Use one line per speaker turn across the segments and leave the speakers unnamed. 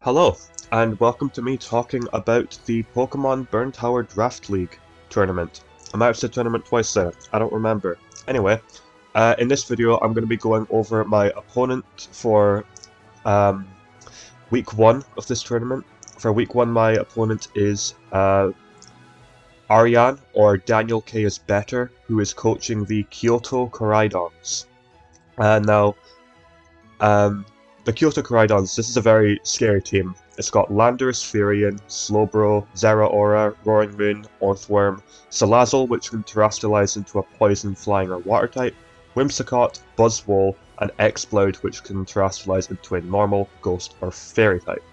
Hello, and welcome to me talking about the Pokemon Burn Tower Draft League tournament. I might have said tournament twice there, I don't remember. Anyway, in this video I'm going to be going over my opponent for week 1 of this tournament. For week 1 my opponent is Aryan, or Daniel K is better, who is coaching the Kyoto Koraidons. The Kyoto Koraidons, this is a very scary team. It's got Landorus, Firion, Slowbro, Zeraora, Roaring Moon, Orthworm, Salazzle, which can terrestrialize into a Poison, Flying, or Water type, Whimsicott, Buzzwole, and Exploud, which can terrestrialize into a Normal, Ghost, or Fairy type.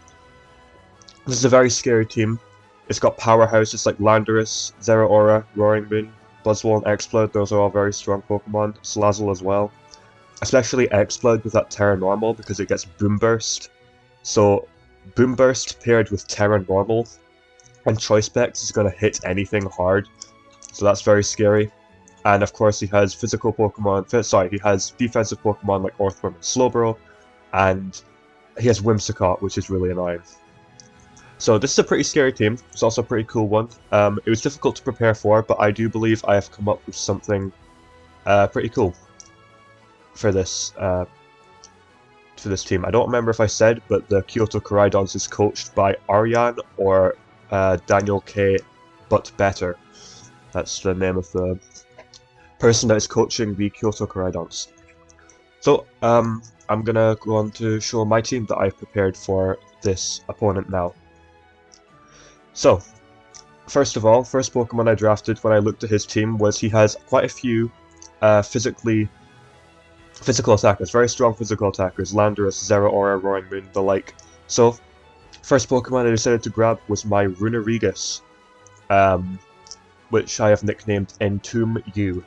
This is a very scary team. It's got powerhouses like Landorus, Zeraora, Roaring Moon, Buzzwole, and Exploud. Those are all very strong Pokemon. Salazzle as well. Especially Exploud with that Terra Normal because it gets Boom Burst. So Boom Burst paired with Terra Normal and Choice Specs is going to hit anything hard. So that's very scary. And of course he has physical Pokemon, he has defensive Pokemon like Orthworm and Slowbro, and he has Whimsicott, which is really annoying. So this is a pretty scary team. It's also a pretty cool one. It was difficult to prepare for, but I do believe I have come up with something pretty cool for this team. I don't remember if I said, but the Kyoto Koraidons is coached by Aryan or Daniel K, but better. That's the name of the person that is coaching the Kyoto Koraidons. So I'm gonna go on to show my team that I've prepared for this opponent now. So first of all, first Pokemon I drafted when I looked at his team was he has quite a few physical attackers, very strong physical attackers, Landorus, Zeraora, Roaring Moon, the like. So, first Pokemon I decided to grab was my Runerigus, which I have nicknamed Entomb U.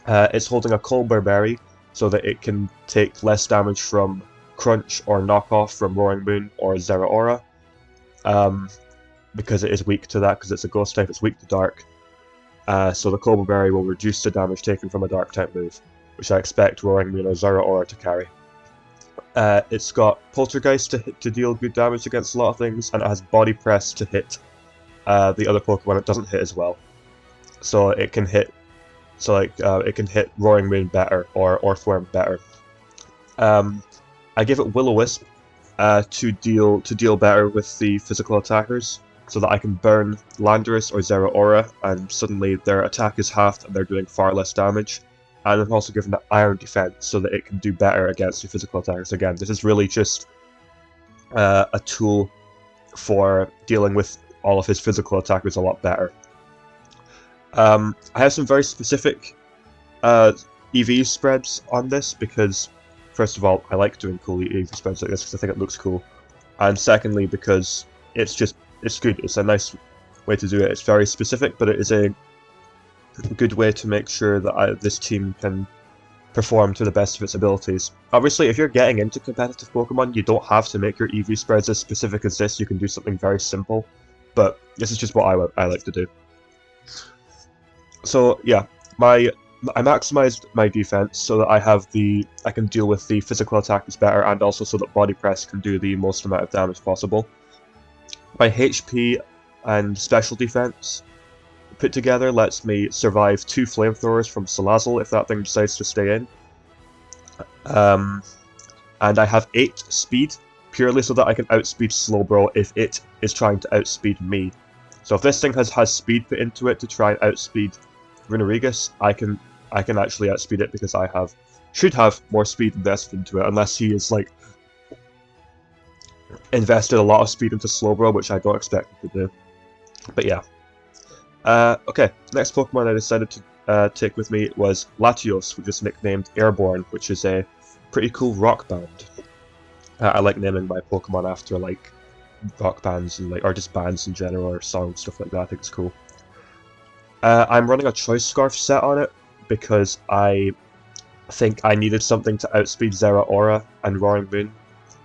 It's holding a Colbur Berry, so that it can take less damage from Crunch or Knockoff from Roaring Moon or Zeraora, because it is weak to that, because it's a Ghost type, it's weak to Dark. So the Colbur Berry will reduce the damage taken from a Dark type move, which I expect Roaring Moon or Zeraora to carry. It's got Poltergeist to deal good damage against a lot of things, and it has Body Press to hit the other Pokemon it doesn't hit as well. So it can hit, it can hit Roaring Moon better or Orthworm better. I give it Will-O-Wisp to deal better with the physical attackers, so that I can burn Landorus or Zeraora, and suddenly their attack is halved and they're doing far less damage. And I'm also given the Iron Defense so that it can do better against the physical attackers. Again, this is really just a tool for dealing with all of his physical attackers a lot better. I have some very specific EV spreads on this because, first of all, I like doing cool EV spreads like this because I think it looks cool. And secondly, because it's good. It's a nice way to do it. It's very specific, but it is a good way to make sure that this team can perform to the best of its abilities. Obviously, if you're getting into competitive Pokemon, you don't have to make your EV spreads as specific as this. You can do something very simple, but this is just what I like to do. So yeah, I maximized my defense so that I can deal with the physical attackers better, and also so that Body Press can do the most amount of damage possible. My HP and special defense put together lets me survive 2 flamethrowers from Salazzle if that thing decides to stay in. And I have 8 speed, purely so that I can outspeed Slowbro if it is trying to outspeed me. So if this thing has speed put into it to try and outspeed Runerigus, I can actually outspeed it because I should have more speed invested into it, unless he is like invested a lot of speed into Slowbro, which I don't expect him to do. But yeah. Okay, next Pokemon I decided to take with me was Latios, which is nicknamed Airborne, which is a pretty cool rock band. I like naming my Pokemon after like rock bands and or just bands in general or songs, stuff like that. I think it's cool. I'm running a Choice Scarf set on it because I think I needed something to outspeed Zeraora and Roaring Moon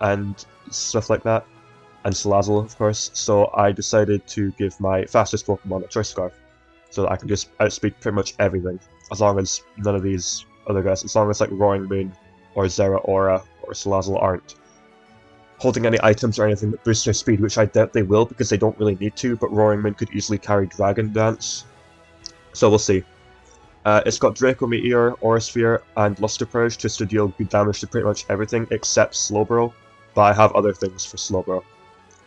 and stuff like that. And Salazzle, of course, so I decided to give my fastest Pokemon a Choice Scarf, so that I can just outspeed pretty much everything, as long as none of these other guys, as long as like Roaring Moon or Zeraora or Salazzle aren't holding any items or anything that boosts their speed, which I doubt they will because they don't really need to, but Roaring Wind could easily carry Dragon Dance. So we'll see. It's got Draco Meteor, Aura Sphere, and Luster Purge just to deal good damage to pretty much everything except Slowbro, but I have other things for Slowbro,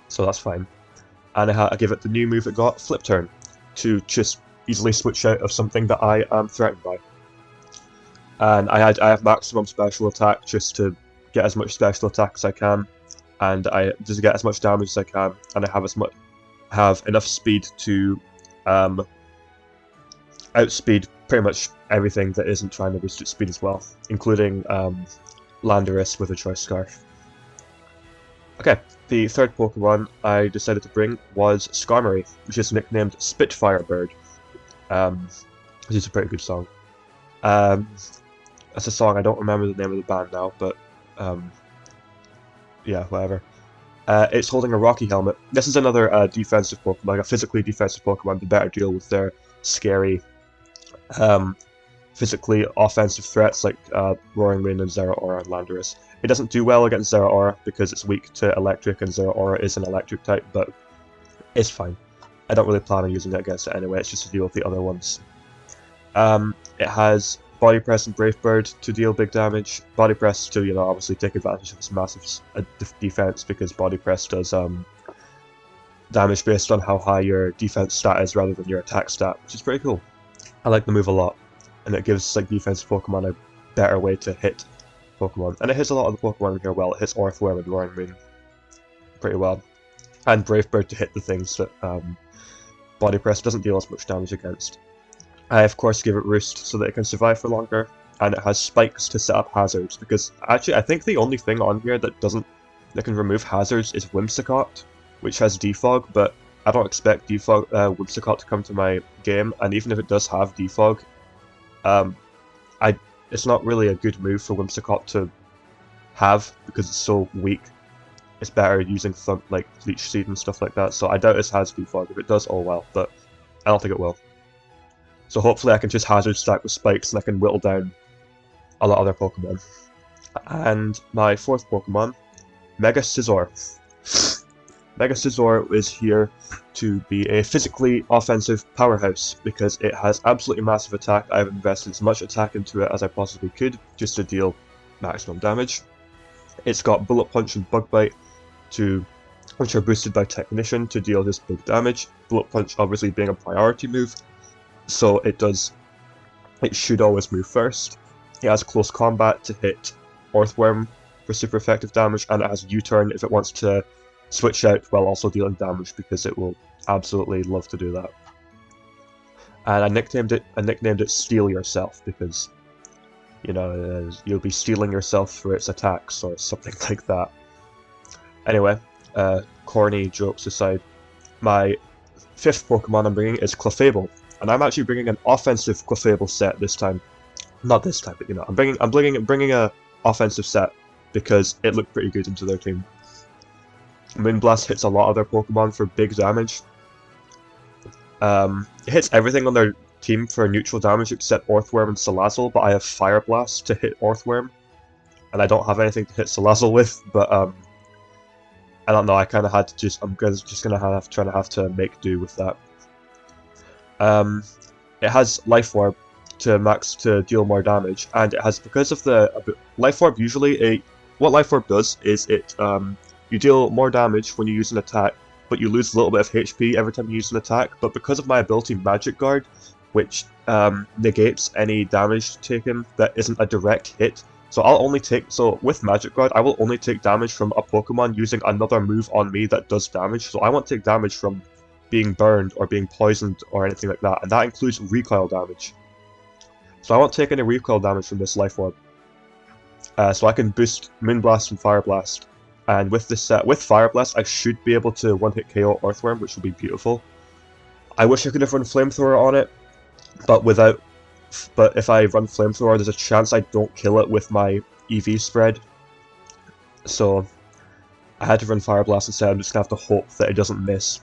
so that's fine. And I give it the new move it got, Flip Turn, to just easily switch out of something that I am threatened by. And I have maximum special attack just to get as much special attack as I can, and I just get as much damage as I can, and I have enough speed to outspeed pretty much everything that isn't trying to boost its speed as well, including Landorus with a Choice Scarf. Okay, the third Pokemon I decided to bring was Skarmory, which is nicknamed Spitfire Bird. Which is a pretty good song. That's a song, I don't remember the name of the band now, but yeah, whatever. It's holding a Rocky Helmet. This is another defensive Pokemon, like a physically defensive Pokemon to better deal with their scary physically offensive threats like Roaring Wind and Zeraora and Landorus. It doesn't do well against Zeraora because it's weak to Electric and Zeraora is an Electric type, but it's fine. I don't really plan on using it against it anyway, it's just to deal with the other ones. It has Body Press and Brave Bird to deal big damage. Body Press to, obviously take advantage of its massive defense because Body Press does damage based on how high your defense stat is rather than your attack stat, which is pretty cool. I like the move a lot, and it gives like defensive Pokemon a better way to hit Pokemon. And it hits a lot of the Pokemon in here well. It hits Orthworm and Roaring Wind pretty well. And Brave Bird to hit the things that Body Press doesn't deal as much damage against. I of course give it Roost so that it can survive for longer, and it has Spikes to set up hazards, because actually I think the only thing on here that can remove hazards is Whimsicott, which has Defog, but I don't expect Whimsicott to come to my game, and even if it does have Defog, it's not really a good move for Whimsicott to have because it's so weak. It's better using like Leech Seed and stuff like that, so I doubt it has Defog. If it does, oh well, but I don't think it will. So hopefully I can just hazard stack with Spikes and I can whittle down a lot of other Pokemon. And my fourth Pokemon, Mega Scizor. Mega Scizor is here to be a physically offensive powerhouse because it has absolutely massive attack. I've invested as much attack into it as I possibly could just to deal maximum damage. It's got Bullet Punch and Bug Bite, which are boosted by Technician to deal this big damage. Bullet Punch obviously being a priority move, so it should always move first. It has Close Combat to hit Orthworm for super effective damage, and it has U-turn if it wants to switch out while also dealing damage, because it will absolutely love to do that. And I nicknamed it Steal Yourself because, you'll be stealing yourself for its attacks or something like that. Anyway, corny jokes aside, my fifth Pokemon I'm bringing is Clefable, and I'm actually bringing an offensive Clefable set this time. Not this time, but I'm bringing a offensive set because it looked pretty good into their team. Moonblast hits a lot of their Pokemon for big damage. It hits everything on their team for neutral damage except Orthworm and Salazzle, but I have Fire Blast to hit Orthworm, and I don't have anything to hit Salazzle with, but I don't know, I kind of had to I'm just gonna have to make do with that. It has Life Orb to deal more damage, and it has, because of the Life Orb, what Life Orb does is you deal more damage when you use an attack, but you lose a little bit of HP every time you use an attack. But because of my ability Magic Guard, which negates any damage taken that isn't a direct hit, so with Magic Guard, I will only take damage from a Pokemon using another move on me that does damage. So I won't take damage from being burned or being poisoned or anything like that, and that includes recoil damage. So I won't take any recoil damage from this Life Orb. So I can boost Moonblast and Fire Blast. And with this set, with Fire Blast, I should be able to one-hit KO Orthworm, which will be beautiful. I wish I could have run Flamethrower on it, but if I run Flamethrower, there's a chance I don't kill it with my EV spread. So I had to run Fire Blast instead. I'm just gonna have to hope that it doesn't miss.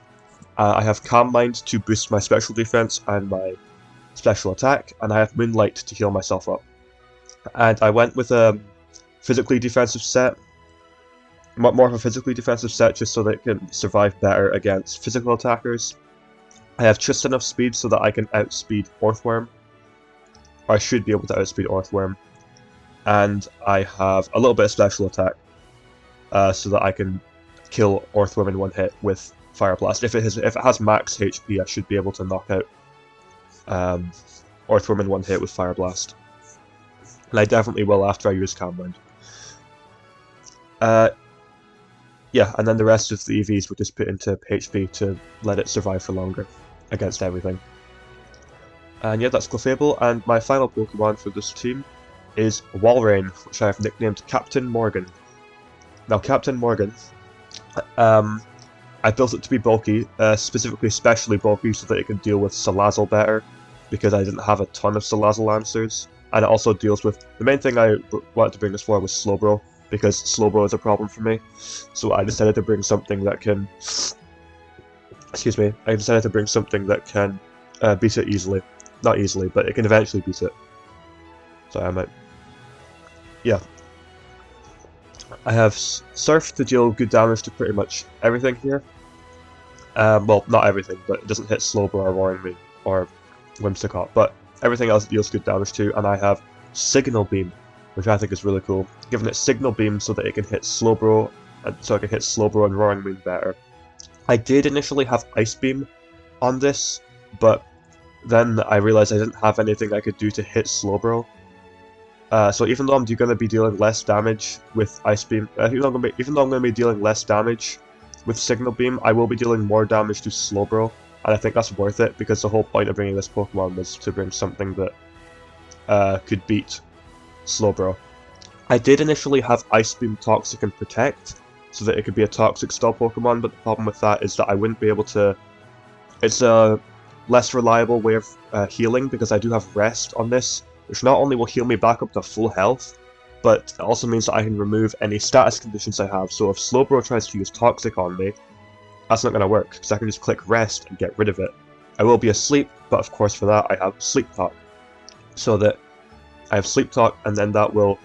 I have Calm Mind to boost my special defense and my special attack, and I have Moonlight to heal myself up. And I went with a physically defensive set. more of a physically defensive set just so that it can survive better against physical attackers. I have just enough speed so that I can outspeed Orthworm. Or I should be able to outspeed Orthworm. And I have a little bit of special attack so that I can kill Orthworm in one hit with Fire Blast. If it has max HP, I should be able to knock out Orthworm in one hit with Fire Blast. And I definitely will after I use Calm Mind. Yeah, and then the rest of the EVs would just put into HP to let it survive for longer against everything. And yeah, that's Clefable, and my final Pokemon for this team is Walrein, which I have nicknamed Captain Morgan. Now, Captain Morgan, I built it to be bulky, specifically especially bulky so that it can deal with Salazzle better, because I didn't have a ton of Salazzle answers. And it also deals with, the main thing I wanted to bring this for was Slowbro, because Slowbro is a problem for me. So I decided to bring something that can, excuse me, I decided to bring something that can beat it easily. Not easily, but it can eventually beat it. So I might, yeah. I have Surf to deal good damage to pretty much everything here. Well, not everything, but it doesn't hit Slowbro or Roaring Moon or Whimsicott, but everything else deals good damage to, and I have Signal Beam, which I think is really cool, giving it Signal Beam so that it can hit Slowbro, and so I can hit Slowbro and Roaring Moon better. I did initially have Ice Beam on this, but then I realized I didn't have anything I could do to hit Slowbro. So even though I'm going to be dealing less damage with Ice Beam, even though I'm going to be dealing less damage with Signal Beam, I will be dealing more damage to Slowbro, and I think that's worth it, because the whole point of bringing this Pokemon was to bring something that could beat Slowbro. I did initially have Ice Beam, Toxic, and Protect, so that it could be a Toxic style Pokemon, but the problem with that is that I wouldn't be able to... It's a less reliable way of healing, because I do have Rest on this, which not only will heal me back up to full health, but it also means that I can remove any status conditions I have. So if Slowbro tries to use Toxic on me, that's not going to work, because I can just click Rest and get rid of it. I will be asleep, but of course for that I have Sleep Talk. So that I have Sleep Talk, and then that will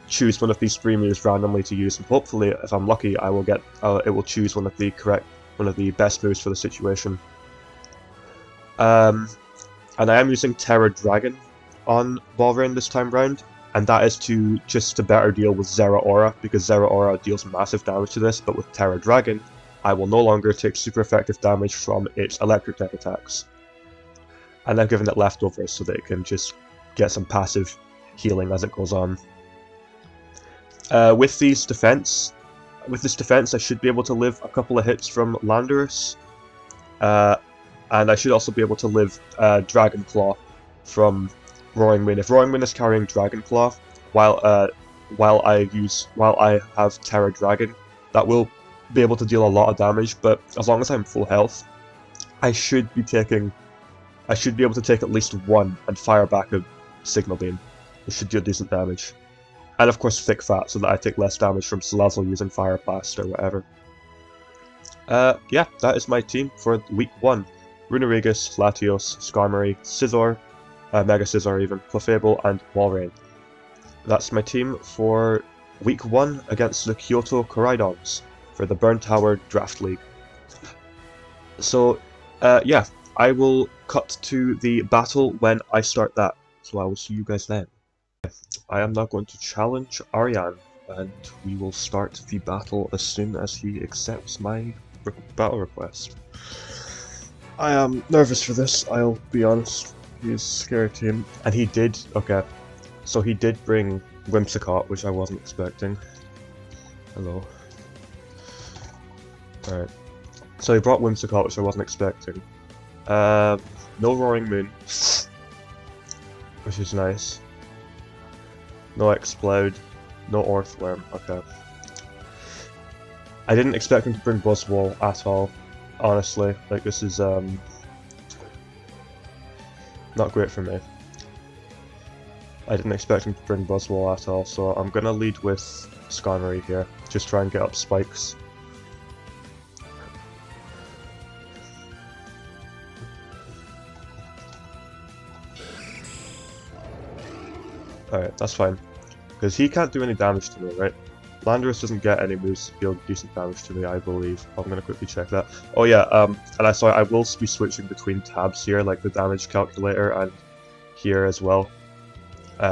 choose one of these three moves randomly to use, and hopefully, if I'm lucky, I will get it will choose one of the best moves for the situation. And I am using Terra Dragon on Walrein this time round, and that is to better deal with Zeraora, because Zeraora deals massive damage to this, but with Terra Dragon, I will no longer take super effective damage from its electric type attacks. And I've given it leftovers so that it can just get some passive healing as it goes on. With this defense, I should be able to live a couple of hits from Landorus, and I should also be able to live Dragon Claw from Roaring Moon. If Roaring Moon is carrying Dragon Claw, while I have Terra Dragon, that will be able to deal a lot of damage. But as long as I'm full health, I should be able to take at least one and fire back a Signal Beam. It should do decent damage. And of course Thick Fat, so that I take less damage from Salazzle using Fire Blast or whatever. Yeah, that is my team for week 1. Runerigus, Latios, Skarmory, Scizor, Mega Scizor even, Clefable, and Walrein. That's my team for week 1 against the Kyoto Koraidons for the Burn Tower Draft League. So, yeah, I will cut to the battle when I start that, so I will see you guys then. I am now going to challenge Aryan, and we will start the battle as soon as he accepts my battle request. I am nervous for this, I'll be honest. He's scared to him. And he did, okay, so he did bring Whimsicott, which I wasn't expecting. Hello. Alright. So he brought Whimsicott, which I wasn't expecting. No Roaring Moon, which is nice. No Explode, no Orthworm, okay. I didn't expect him to bring Buzzwole at all, honestly. Like, this is, not great for me. I didn't expect him to bring Buzzwole at all, so I'm gonna lead with Skarmory here. Just try and get up spikes. Alright, that's fine. Because he can't do any damage to me, right? Landorus doesn't get any moves to deal decent damage to me, I believe. I'm going to quickly check that. Oh yeah, and I will be switching between tabs here, like the damage calculator and here as well.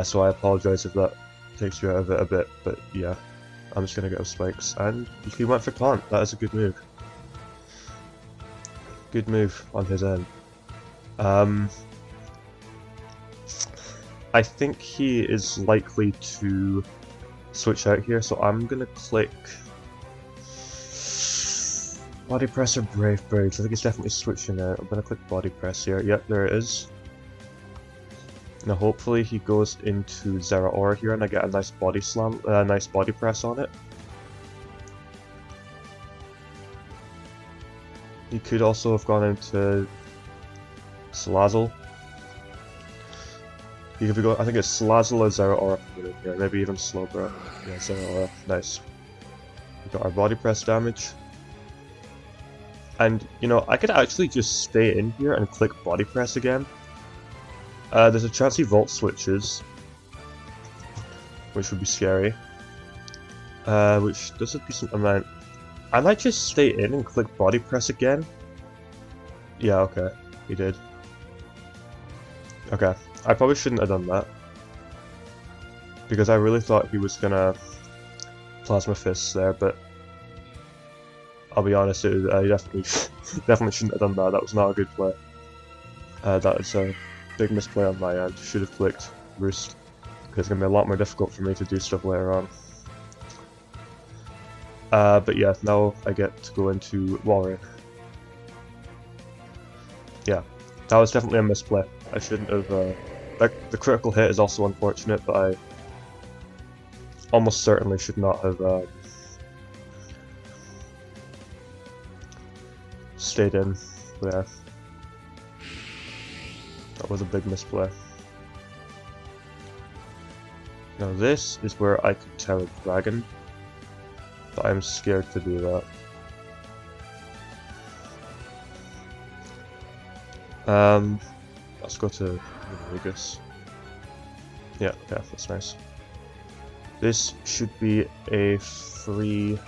So I apologize if that takes you out of it a bit, but yeah. I'm just going to go spikes, and he went for taunt. That is a good move. Good move on his end. I think he is likely to switch out here, so I'm gonna click Body Press or Brave Birds. I think he's definitely switching out. I'm gonna click Body Press here. Yep, there it is. Now hopefully he goes into Zeraora here and I get a nice body slam, nice body press on it. He could also have gone into Salazzle. He could be going, I think it's Salazzle or Zeraora here, maybe even Slowbro. Yeah, Zeraora. Nice. We got our body press damage. And, you know, I could actually just stay in here and click body press again. There's a chance he Volt switches, which would be scary. Which does a decent amount. I might just stay in and click body press again. Yeah, okay, he did. Okay, I probably shouldn't have done that. Because I really thought he was gonna Plasma Fists there, but I'll be honest, he definitely shouldn't have done that. That was not a good play. That is a big misplay on my end. Should have clicked Roost, because it's going to be a lot more difficult for me to do stuff later on. But yeah, now I get to go into Walrein. Yeah, that was definitely a misplay. I shouldn't have... like, the critical hit is also unfortunate, but I almost certainly should not have stayed in there. That was a big misplay. Now this is where I could Terra Dragon, but I'm scared to do that. Let's go to Vegas. Yeah, okay, that's nice. This should be a free...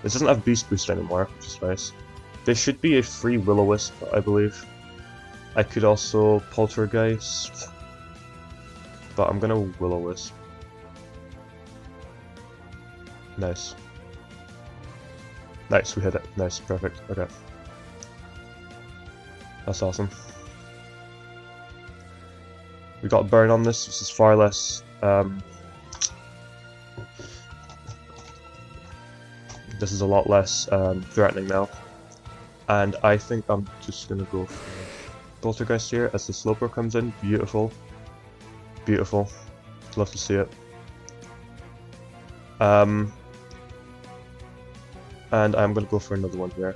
This doesn't have Beast Boost anymore, which is nice. This should be a free Will-O-Wisp, I believe. I could also Poltergeist, but I'm gonna Will-O-Wisp. Nice. Nice, we hit it. Nice, perfect. Okay. That's awesome. We got a burn on this, which is far less... this is a lot less threatening now. And I think I'm just gonna go for Poltergeist here as the Sloper comes in. Beautiful. Beautiful. Love to see it. And I'm gonna go for another one here.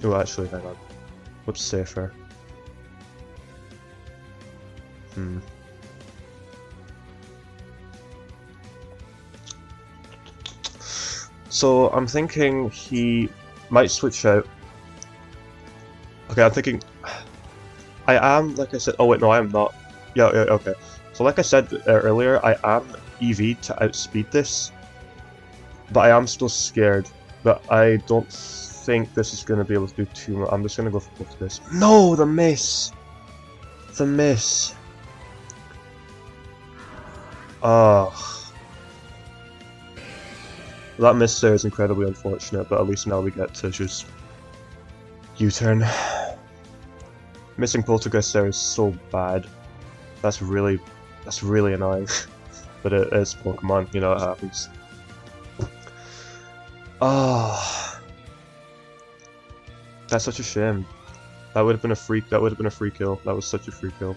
Oh, actually, hang on. What's safer? So I'm thinking he might switch out. Okay, I'm thinking... I am, like I said... Oh wait, no, I am not. Yeah, okay. So like I said earlier, I am EV to outspeed this. But I am still scared. But I don't think this is going to be able to do too much. I'm just going to go for both of this. No, the miss! The miss. Oh. That miss there is incredibly unfortunate, but at least now we get to just U-turn. Missing Poltergeist there is so bad. That's really annoying. But it is Pokemon, you know, it happens. Oh. That's such a shame. That would have been a free kill. That was such a free kill.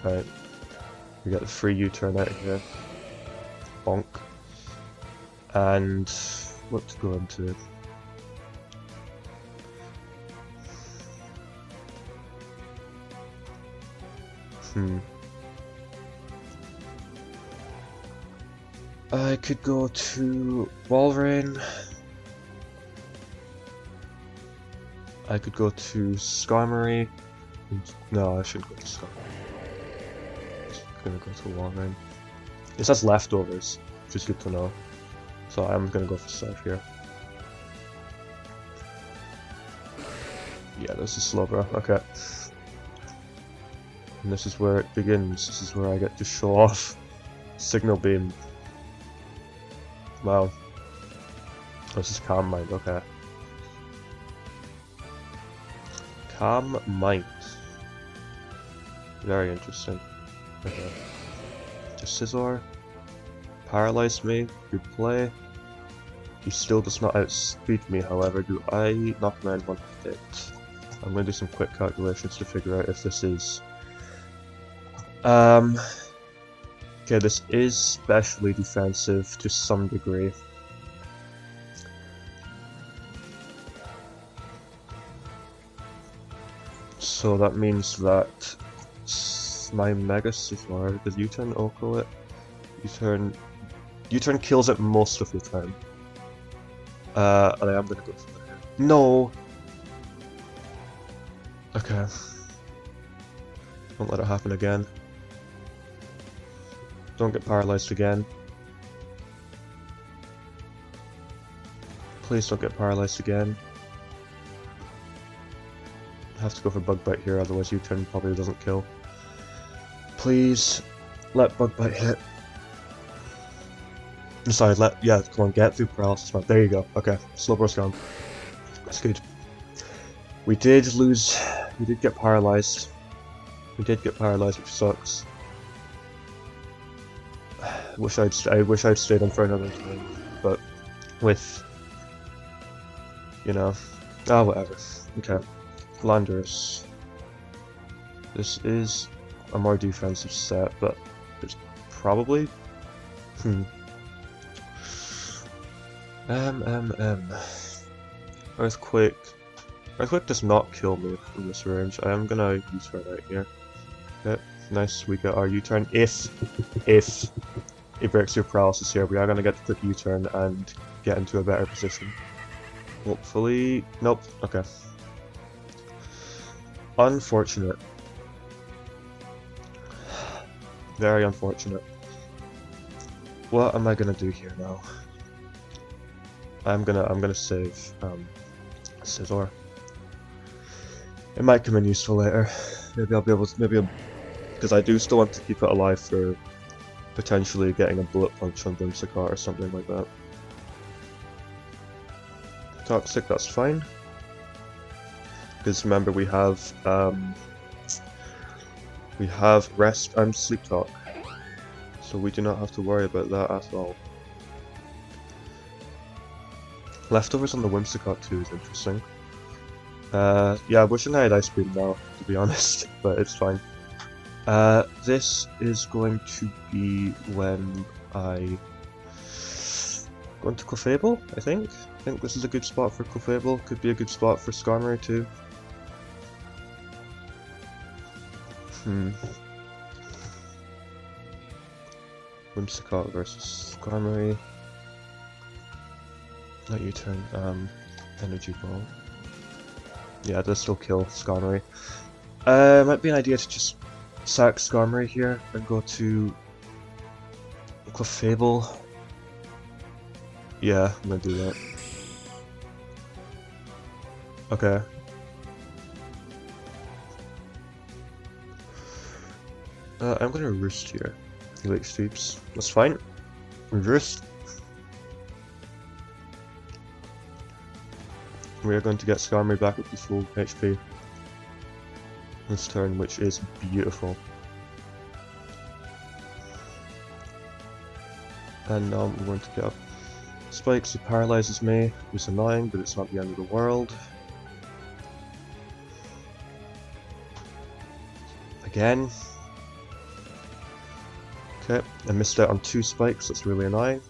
Right. We got the free U-turn out of here. Bonk. And what to go into? I could go to Walrein. I could go to Skarmory. No, I shouldn't go to Skarmory. I'm gonna go to Walrein. This has leftovers. which is good to know. So I'm gonna go for Scythe here. Yeah, this is Slowbro, okay. And this is where it begins. This is where I get to show off Signal Beam. Wow. This is Calm Mind, okay. Calm Mind. Very interesting. Okay. Just Scizor. Paralyze me. Good play. He still does not outspeed me, however. Do I knock him out 1 hit? I'm going to do some quick calculations to figure out if this is... Okay, this is specially defensive to some degree. So that means that my Mega Scizor, does U-turn Oko it? U-turn kills it most of the time. And I am gonna go for that. No! Okay. Don't let it happen again. Don't get paralyzed again. Please don't get paralyzed again. I have to go for Bug Bite here, otherwise U-turn probably doesn't kill. Please let Bug Bite hit. I'm sorry, yeah, come on, get through Paralysis. There you go. Okay, Slowbro's gone. That's good. We did get paralyzed. We did get paralyzed, which sucks. I wish I'd stayed on for another time, but with, you know, whatever. Okay, Landorus. This is a more defensive set, but it's probably, Earthquake. Earthquake does not kill me from this range. I am gonna U-turn right here. Okay, nice. We got our U-turn. If it breaks your paralysis here, we are gonna get the quick U-turn and get into a better position. Hopefully, nope. Okay. Unfortunate. Very unfortunate. What am I gonna do here now? I'm gonna save Scizor. It might come in useful later. Maybe I'll be able to, because I do still want to keep it alive for potentially getting a Bullet Punch on Whimsicott or something like that. Toxic, that's fine. Because remember we have Rest and Sleep Talk, so we do not have to worry about that at all. Leftovers on the Whimsicott too is interesting. Yeah, wishing I had Ice Beam now, to be honest, but it's fine. This is going to be when I go into Clefable, I think. I think this is a good spot for Clefable. Could be a good spot for Skarmory too. Whimsicott versus Skarmory. Not U-turn, Energy Ball. Yeah, does still kill Skarmory. Might be an idea to just sack Skarmory here and go to Clefable. Yeah, I'm gonna do that. Okay. I'm gonna Roost here. Elite Sweeps. That's fine. Roost. We are going to get Skarmory back up to full HP this turn, which is beautiful. And now we're going to get up Spikes, who paralyzes me, which is annoying, but it's not the end of the world. Again. Okay, I missed out on 2 spikes, that's really annoying.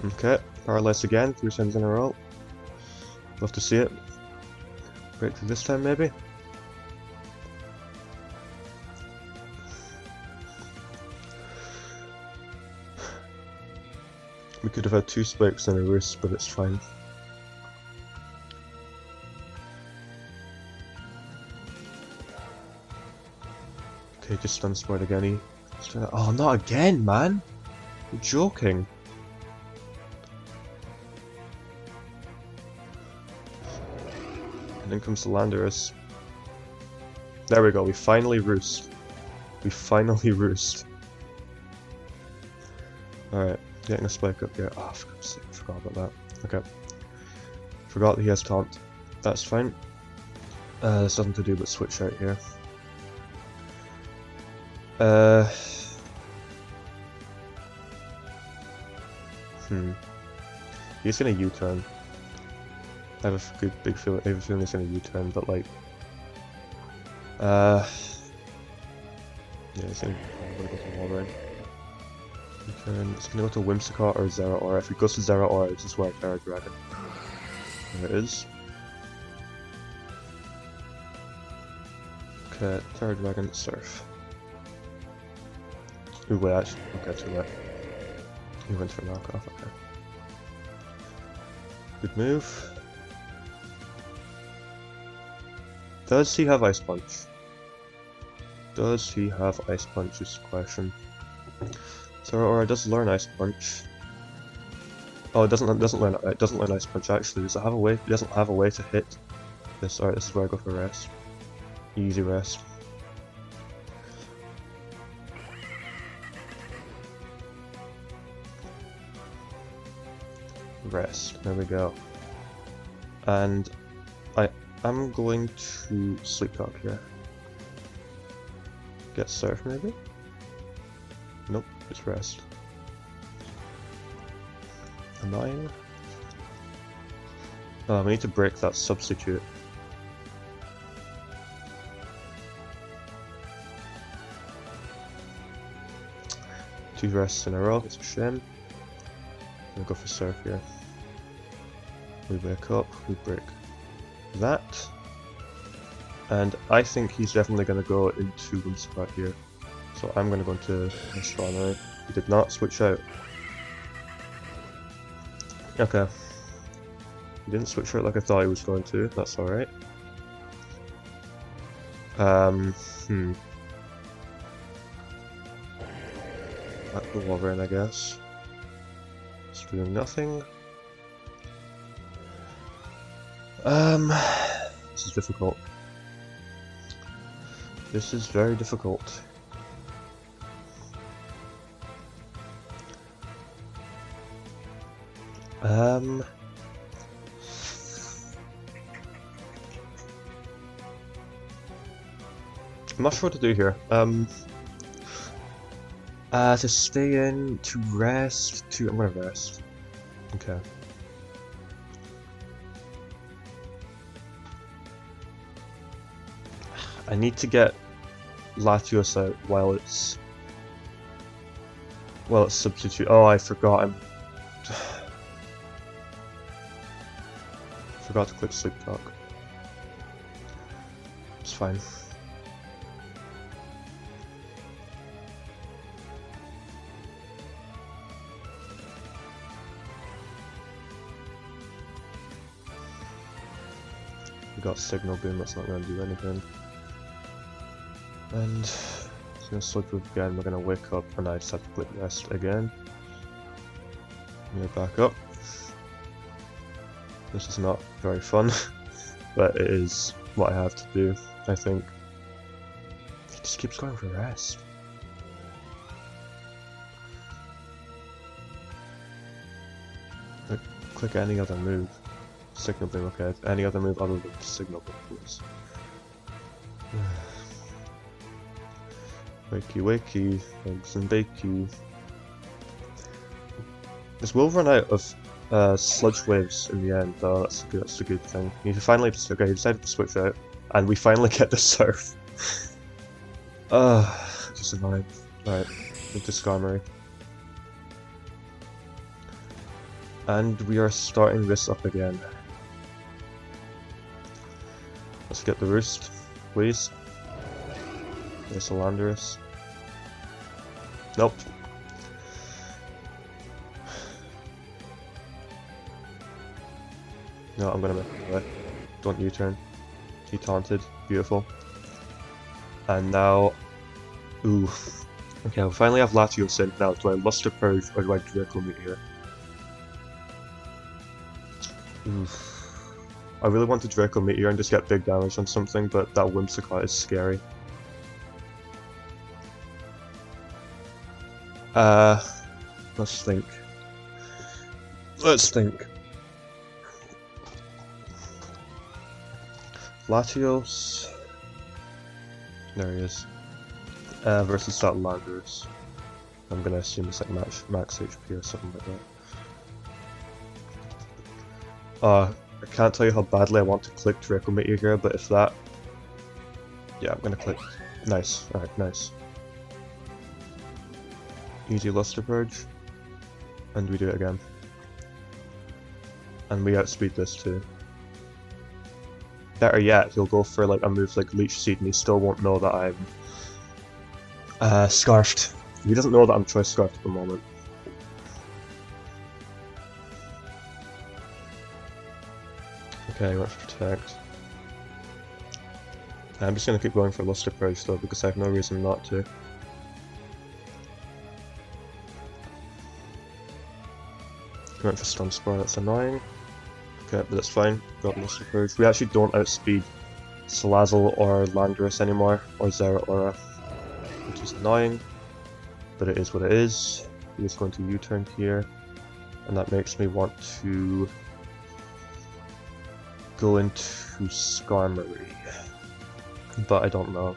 Okay, paralyzed again, 3 times in a row. Love to see it. Break through this time, maybe? We could have had 2 spikes and a Roost, but it's fine. Okay, just stun sport again. Oh, not again, man! You're joking. And then comes the Landorus. There we go, we finally roost. We finally roost. Alright, getting a spike up here. Oh, for God's sake, I forgot about that. Okay. Forgot that he has taunt. That's fine. There's nothing to do but switch out here. He's gonna U-turn. I have a good big feeling. I have a feeling he's gonna U-turn, but like, yeah, he's gonna go to Walrein. U-turn. He's gonna go to Whimsicott or Zeraora. If he goes to Zeraora, it's just where Terra Dragon. There it is. Okay, Terra Dragon, Surf. Ooh, wait, actually, okay, too late. He went for knockoff, okay. Good move. Does he have Ice Punch? Does he have Ice Punch is the question. Zeraora does learn Ice Punch. Oh, it doesn't learn Ice Punch actually. Does it have a way? It doesn't have a way to hit this. Alright, this is where I go for rest. Easy rest. Rest. There we go. And I'm going to Sleep Talk here. Get Surf maybe? Nope, just rest. Annoying. Oh, we need to break that substitute. Two rests in a row, it's a shame. We'll go for Surf here. We wake up, we break that. And I think he's definitely going to go into Whimsicott here. So I'm going to go into Astronomy. He did not switch out. Okay. He didn't switch out like I thought he was going to, that's alright. Back to Walrein, I guess. It's doing nothing. This is difficult. This is very difficult. I'm not sure what to do here. To stay in, to rest, I'm gonna rest. Okay. I need to get Latios out while it's substitute. Oh, I forgot. Forgot to click Sleep Talk. It's fine. We got Signal Boom, that's not going to do anything. And it's going to Slip Proof again, we're going to wake up, and I just have to click Rest again. We're back up. This is not very fun, but it is what I have to do, I think. He just keeps going for Rest. Click any other move. Signal Boom, okay. Any other move other than Signal Boom, please. Wakey wakey, eggs and bakey. This will run out of sludge waves in the end, though. That's a good thing. He finally okay, he decided to switch out, and we finally get the Surf. Just annoying. Right, into Skarmory. And we are starting this up again. Let's get the Roost, please. There's a Landorus. Nope. No, I'm gonna make it away. Don't U-turn. He taunted. Beautiful. And now Ooh. Okay, we finally have Latios in. Now, do I Luster Purge or do I Draco Meteor? Oof. I really want to Draco Meteor and just get big damage on something, but that Whimsicott is scary. Let's think. Let's think. Latios. There he is. Versus that Landorus. I'm gonna assume it's like max HP or something like that. I can't tell you how badly I want to click Draco Meteor here, but if that... Yeah, I'm gonna click. Nice. Alright, nice. Easy Luster Purge. And we do it again. And we outspeed this too. Better yet, he'll go for like a move like Leech Seed and he still won't know that I'm Scarfed. He doesn't know that I'm Choice Scarfed at the moment. Okay, went for Protect. I'm just gonna keep going for Luster Purge though, because I have no reason not to. He went for Stun Spore, that's annoying. Okay, but that's fine. Got Luster Purge. We actually don't outspeed Salazzle or Landorus anymore, or Zeraora, which is annoying, but it is what it is. He is going to U-turn here, and that makes me want to go into Skarmory, but I don't know.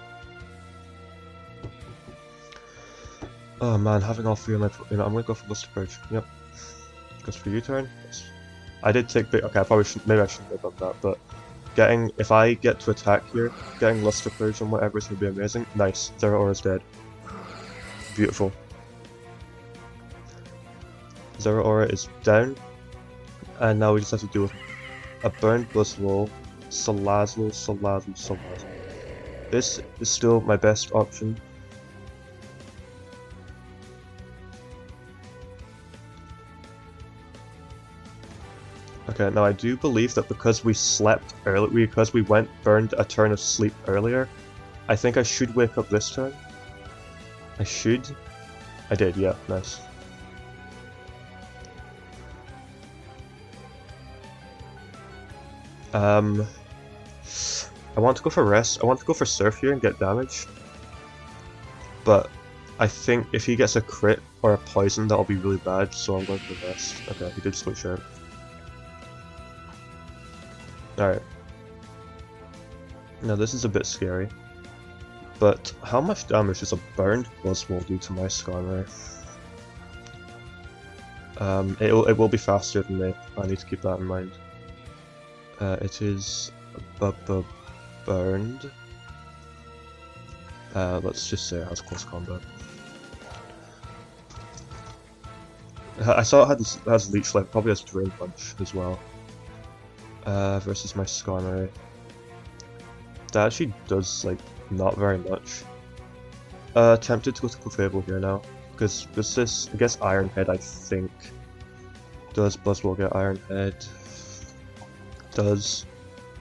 Oh man, having all three of my... I'm gonna go for Luster Purge. Yep. Goes for U-turn. I did take big... Okay, I probably shouldn't... Maybe I shouldn't have done that, but getting... If I get to attack here, getting Luster Purge on whatever is going to be amazing. Nice. Zeraora's dead. Beautiful. Zeraora is down. And now we just have to deal with a burned Buzzwole, Salazzle. This is still my best option. Okay, now I do believe that because we slept early, because we burned a turn of sleep earlier, I think I should wake up this turn. I should. I did, yeah, nice. I want to go for Rest. I want to go for Surf here and get damage. But I think if he gets a crit or a poison, that'll be really bad, so I'm going for Rest. Okay, he did switch out. Alright. Now this is a bit scary. But how much damage does a burned Buzzwole do to my Skarmory? It will be faster than me. I need to keep that in mind. It is burned. Let's just say it has close combat. I saw it has Leech Life, probably has Drain Punch as well. Versus my Skarmory. That actually does, like, not very much. Tempted to go to Clefable here now, because this, I guess Iron Head, I think. Does Buzzwole get Iron Head? Does.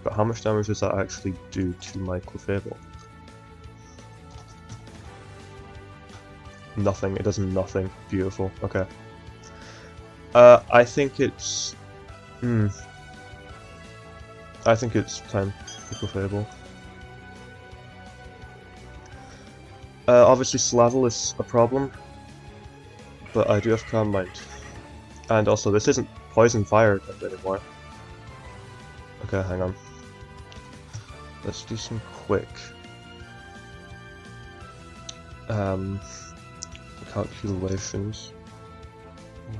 But how much damage does that actually do to my Clefable? Nothing, it does nothing. Beautiful, okay. I think it's... I think it's time for Clefable. Obviously Salazzle is a problem, but I do have Calm Mind. And also, this isn't Poison Fire anymore. Okay, hang on. Let's do some quick calculations.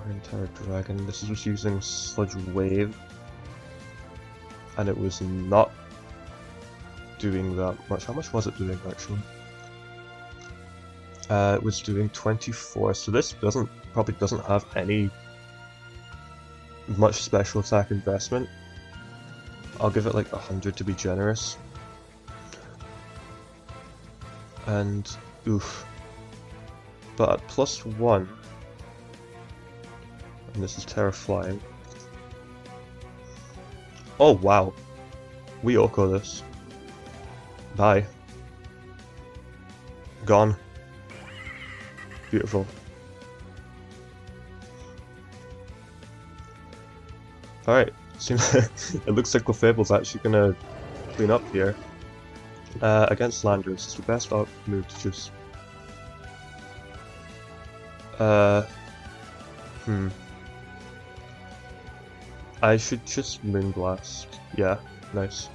Entire Dragon. This is just using Sludge Wave, and it was not doing that much. How much was it doing actually? It was doing 24, so this probably doesn't have any much special attack investment. I'll give it like 100 to be generous. And oof. But at +1, and this is Terraflying. Oh wow. We Oko this. Bye. Gone. Beautiful. Alright, it looks like Clefable's actually gonna clean up here. Against Landers, it's the best move to just... I should just Moonblast. Yeah, nice.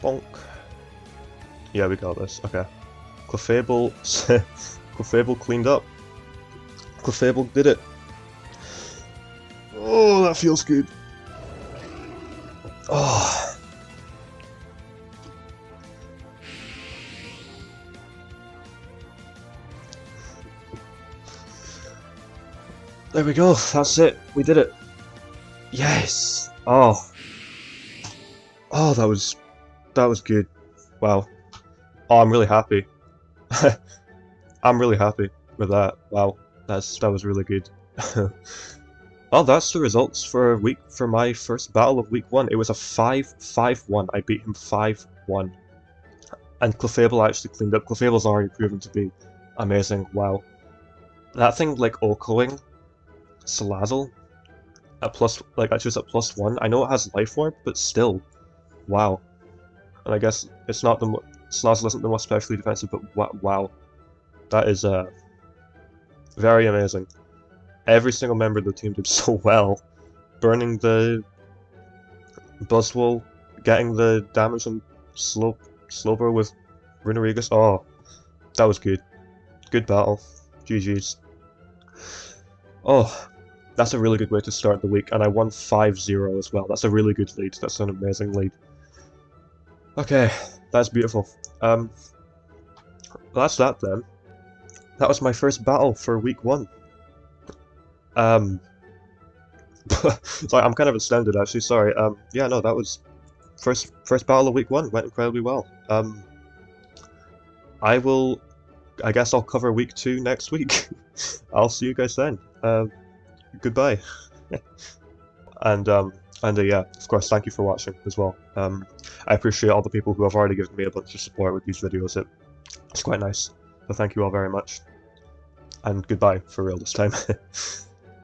Bonk. Yeah, we got this. Okay. Clefable... Clefable cleaned up. Clefable did it. Oh, that feels good. Oh. There we go. That's it. We did it. Yes. Oh. Oh, that was good. Wow. Oh, I'm really happy. I'm really happy with that. Wow. That was really good. Oh, that's the results for my first battle of week 1. It was a 5-5-1. I beat him 5-1. And Clefable actually cleaned up. Clefable's already proven to be amazing. Wow. That thing like Okoing Salazzle at actually at +1. I know it has Life Orb, but still. Wow. And I guess it's not Salazzle isn't the most specially defensive, but wow. That is very amazing. Every single member of the team did so well. Burning the Buzzwole, getting the damage on Slowbro with Runerigus. Oh, that was good. Good battle. GG's. Oh, that's a really good way to start the week, and I won 5-0 as well. That's a really good lead. That's an amazing lead. Okay, that's beautiful. That's that then. That was my first battle for week 1. Sorry, I'm kind of astounded actually, sorry. Yeah, no, that was first battle of week 1, went incredibly well. I guess I'll cover week 2 next week. I'll see you guys then. Goodbye. And yeah, of course, thank you for watching as well. I appreciate all the people who have already given me a bunch of support with these videos. It's quite nice. So thank you all very much. And goodbye for real this time.